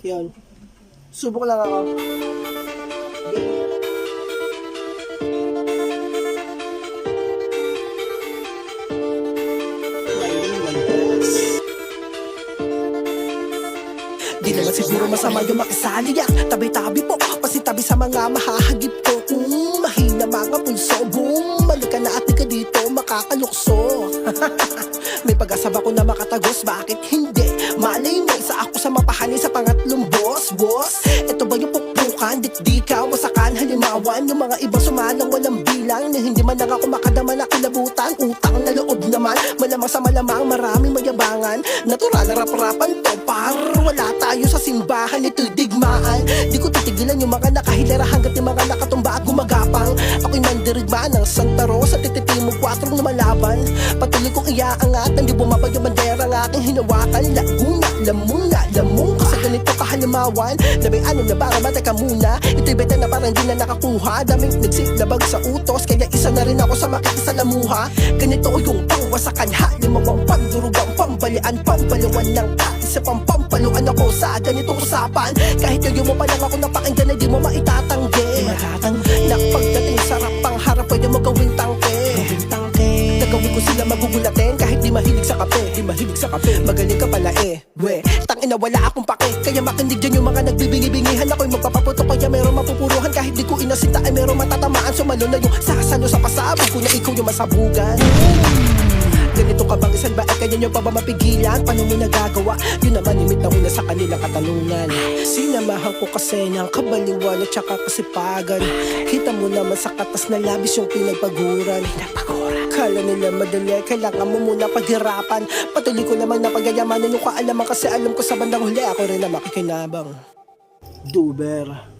Yun. Subok lang ako. Di naman siguro masama yung makisali at tabi-tabi po, pasitabi sa mga mahahagip ko. Mahina mga pulso, boom, balik ka na at di ka dito makakalukso. May pag-asa ba ko na makatagos, bakit hindi? Malay mo, isa ako sa mapahali sa pangatlong boss. Ito ba yung pukpukan, dikdika, wasakan, halimawan? Yung mga iba sumalang walang bilang, na hindi man lang ako makadama na kilabutan. Utang na loob naman, malamang sa malamang, maraming mayabangan. Natural na rap-rapan to, par wala tayo sa simbahan, ito'y digmaan. Di ko titigilan yung mga nakahilera hanggat yung mga nakatumba at gumagapang. Ako'y mandirigma ng Santa Rosa, tititimog 4 na malaban. Patuloy kong iaangat, hindi bumabag yung bandera ng aking hinawakan. Laguna, lamong ka sa ganito kahalimawan. 16 na bara, mateka muna. Ito'y beta na parang di na nakakuha. Daming nagsilabag sa utos, kaya isa na rin ako sa makikisalamuha. Ganito yung pangwasakan, halimawang pandurugang pambalian, pampalawan ng isa pang pampaluan ako sa ganitong usapan. Kahit yung mo pa lang ako napakinggan na di mo maitatanggi. Na pagdating sa rapang harap, pwede mo gawing tangke. Nagawin ko sila magugulatin kahit di mahilig sa kape. Magaling ka pala tangina wala akong pake. Kaya makinig dyan yung mga nagbibingi-bingihan. Ako'y magpapaputok kaya meron mapupuruhan. Kahit di ko inasita ay meron matatamaan. Sumalo na yung sasalo sa pasabog ko na ikaw yung masabugan. Ganito ka bang isang bae, kaya nyo pa ba mapigilan? Paano mo nagagawa? Yun naman limit na una sa kanilang katanungan. Sinamahan ko kasi niyang kabaliwan at saka kasipagan. Kita mo naman sa katas na labis yung pinagpaguran. Kala nila madali, kailangan mo muna paghirapan. Patuloy ko naman na pagyayamanan yung kaalaman. Kasi alam ko sa bandang huli ako rin na makikinabang. Duber.